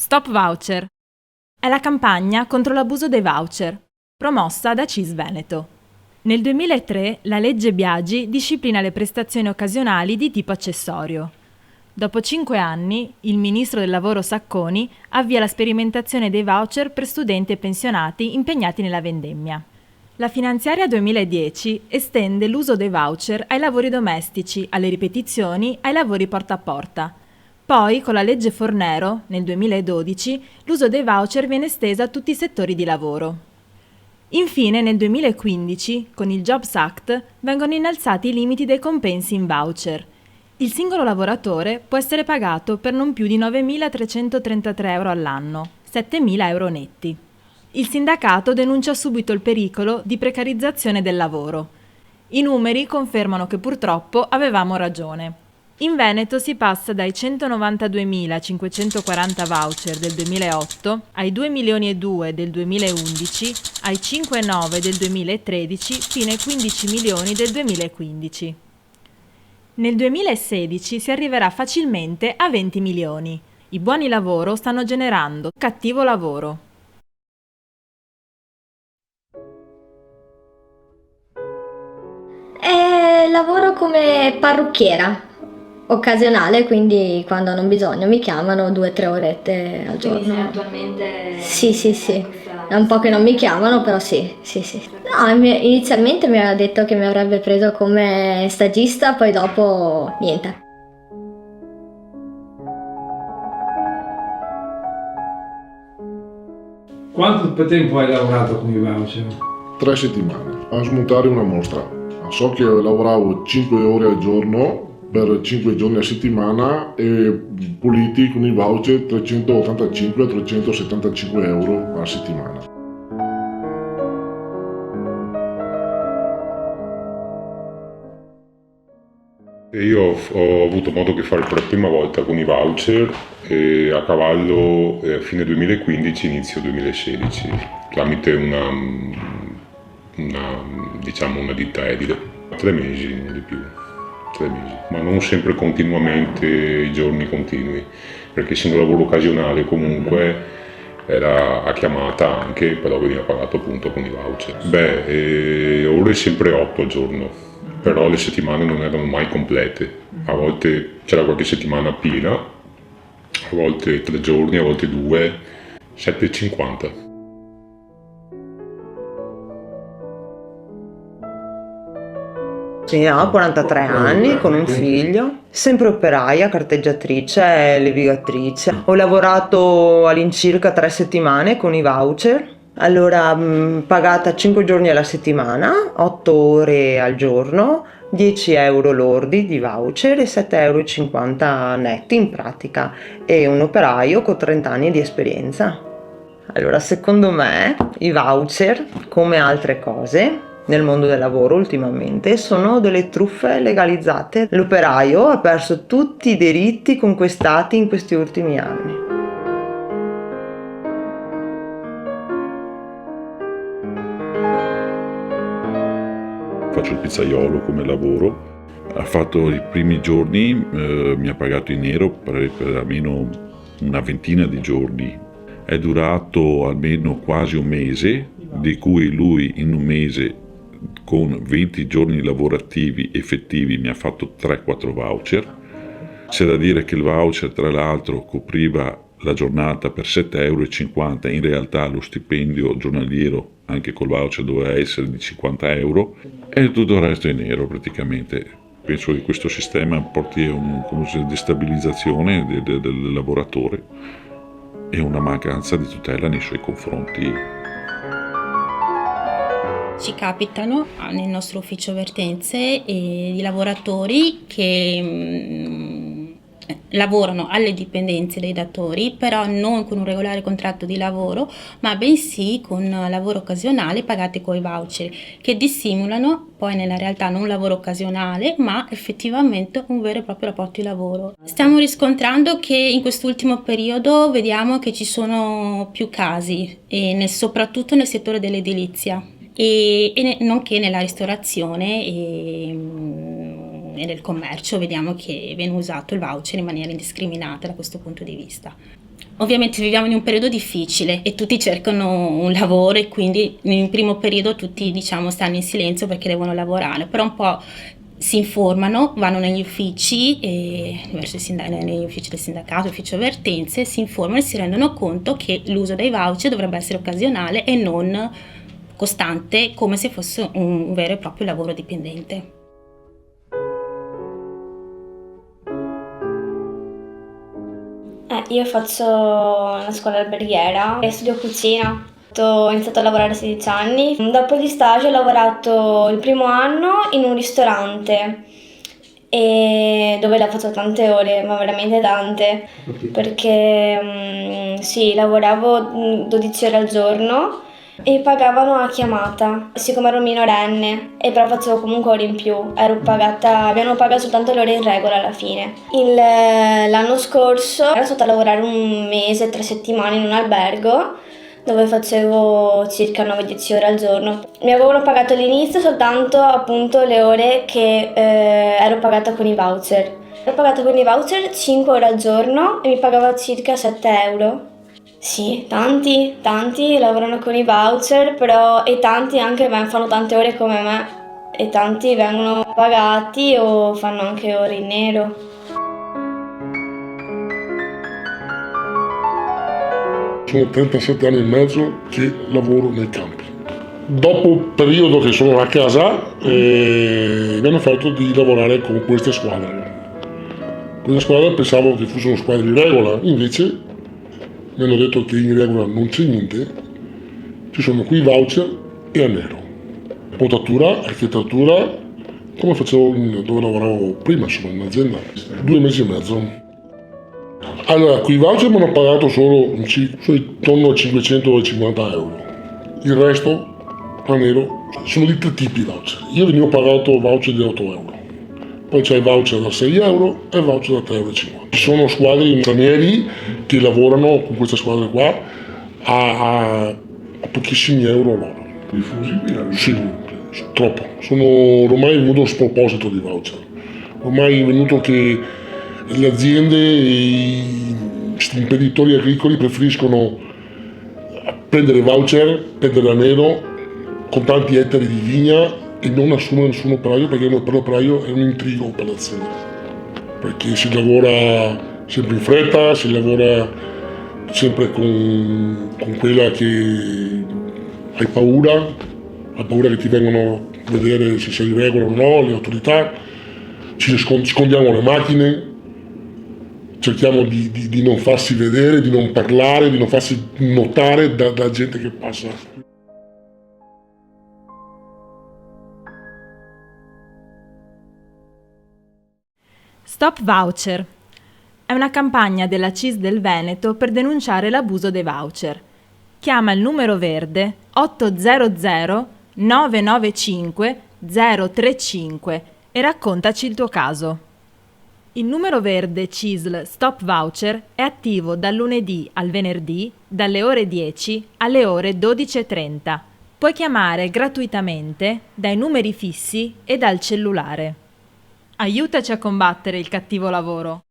Stop Voucher. È la campagna contro l'abuso dei voucher, promossa da CIS Veneto. Nel 2003 la legge Biagi disciplina le prestazioni occasionali di tipo accessorio. Dopo 5 anni, il ministro del lavoro Sacconi avvia la sperimentazione dei voucher per studenti e pensionati impegnati nella vendemmia. La finanziaria 2010 estende l'uso dei voucher ai lavori domestici, alle ripetizioni, ai lavori porta a porta. Poi, con la legge Fornero, nel 2012, l'uso dei voucher viene esteso a tutti i settori di lavoro. Infine, nel 2015, con il Jobs Act, vengono innalzati i limiti dei compensi in voucher. Il singolo lavoratore può essere pagato per non più di 9.333 euro all'anno, 7.000 euro netti. Il sindacato denuncia subito il pericolo di precarizzazione del lavoro. I numeri confermano che purtroppo avevamo ragione. In Veneto si passa dai 192.540 voucher del 2008 ai 2 milioni e 2 del 2011, ai 5,9 del 2013 fino ai 15 milioni del 2015. Nel 2016 si arriverà facilmente a 20 milioni. I buoni lavoro stanno generando cattivo lavoro. Lavoro come parrucchiera occasionale, quindi quando hanno bisogno mi chiamano 2-3 orette al giorno. Quindi sei attualmente... Sì. È un po' che non mi chiamano, però sì. No, inizialmente mi aveva detto che mi avrebbe preso come stagista, poi dopo niente. Quanto tempo hai lavorato con i voucher? 3 settimane a smontare una mostra. So che lavoravo 5 ore al giorno per 5 giorni a settimana e puliti con i voucher 385-375 euro a settimana. Io ho avuto modo di fare per la prima volta con i voucher a cavallo fine 2015, inizio 2016, tramite una ditta edile. 3 mesi, non di più. 3 mesi, ma non sempre continuamente i giorni continui, perché essendo lavoro occasionale comunque era a chiamata anche, però veniva pagato appunto con i voucher. Ore sempre 8 al giorno, però le settimane non erano mai complete, a volte c'era qualche settimana piena, a volte 3 giorni, a volte 2, 7,50. Sì, ho 43 anni, con un figlio, sempre operaia, carteggiatrice, levigatrice. Ho lavorato all'incirca 3 settimane con i voucher, allora pagata 5 giorni alla settimana, 8 ore al giorno, 10 euro lordi di voucher e 7,50 euro netti in pratica, e un operaio con 30 anni di esperienza. Allora, secondo me i voucher, come altre cose nel mondo del lavoro ultimamente, sono delle truffe legalizzate. L'operaio ha perso tutti i diritti conquistati in questi ultimi anni. Faccio il pizzaiolo come lavoro. Ha fatto i primi giorni, mi ha pagato in nero per almeno una ventina di giorni. È durato almeno quasi un mese, di cui lui in un mese con 20 giorni lavorativi effettivi mi ha fatto 3-4 voucher. C'è da dire che il voucher tra l'altro copriva la giornata per 7,50 euro, in realtà lo stipendio giornaliero anche col voucher doveva essere di 50 euro e tutto il resto è nero praticamente. Penso che questo sistema porti a una destabilizzazione del lavoratore e una mancanza di tutela nei suoi confronti. Ci capitano nel nostro ufficio vertenze di lavoratori che lavorano alle dipendenze dei datori, però non con un regolare contratto di lavoro, ma bensì con lavoro occasionale pagati coi voucher, che dissimulano poi nella realtà non un lavoro occasionale, ma effettivamente un vero e proprio rapporto di lavoro. Stiamo riscontrando che in quest'ultimo periodo vediamo che ci sono più casi, soprattutto nel settore dell'edilizia. Nonché nella ristorazione e nel commercio vediamo che viene usato il voucher in maniera indiscriminata da questo punto di vista. Ovviamente viviamo in un periodo difficile e tutti cercano un lavoro e quindi nel primo periodo tutti diciamo stanno in silenzio perché devono lavorare, però un po' si informano, vanno negli uffici, negli uffici del sindacato, ufficio vertenze, si informano e si rendono conto che l'uso dei voucher dovrebbe essere occasionale e non costante, come se fosse un vero e proprio lavoro dipendente. Io faccio una scuola alberghiera e studio cucina. Ho iniziato a lavorare a 16 anni. Dopo gli stage ho lavorato il primo anno in un ristorante dove la faccio tante ore, ma veramente tante, perché sì, lavoravo 12 ore al giorno e pagavano a chiamata, siccome ero minorenne, e però facevo comunque ore in più, abbiamo pagato soltanto le ore in regola alla fine. L'anno scorso ero stata a lavorare un mese, 3 settimane in un albergo dove facevo circa 9-10 ore al giorno. Mi avevano pagato all'inizio soltanto appunto le ore che ero pagata con i voucher. Ero pagata con i voucher 5 ore al giorno e mi pagava circa 7 euro. Sì, tanti lavorano con i voucher, però e tanti anche fanno tante ore come me e tanti vengono pagati o fanno anche ore in nero. Sono 37 anni e mezzo che lavoro nei campi. Dopo il periodo che sono a casa mi hanno fatto di lavorare con queste squadre. Queste squadre pensavo che fossero squadre di regola, invece mi hanno detto che in regola non c'è niente, ci sono qui voucher e a nero. Potatura, architettura, come facevo dove lavoravo prima, insomma, in azienda, 2 mesi e mezzo. Allora, qui i voucher mi hanno pagato solo intorno a 550 euro. Il resto, a nero, sono di 3 tipi di voucher. Io venivo pagato voucher di 8 euro. Poi c'è il voucher da 6 euro e il voucher da 3,50 euro. Ci sono squadre stranieri che lavorano con queste squadre qua a pochissimi euro l'ora. Diffusi qui? Sì, troppo. Sono ormai venuto a sproposito di voucher. Ormai è venuto che le aziende e questi imprenditori agricoli preferiscono prendere voucher, prendere a nero con tanti ettari di vigna e non assumere nessun operaio, perché per l'operaio è un intrigo per l'azienda, perché si lavora sempre in fretta, si lavora sempre con quella che hai paura che ti vengano a vedere se sei in regola o no, le autorità, ci nascondiamo le macchine, cerchiamo di non farsi vedere, di non parlare, di non farsi notare da gente che passa. Stop Voucher è una campagna della CISL del Veneto per denunciare l'abuso dei voucher. Chiama il numero verde 800 995 035 e raccontaci il tuo caso. Il numero verde CISL Stop Voucher è attivo dal lunedì al venerdì dalle ore 10 alle ore 12:30. Puoi chiamare gratuitamente dai numeri fissi e dal cellulare. Aiutaci a combattere il cattivo lavoro.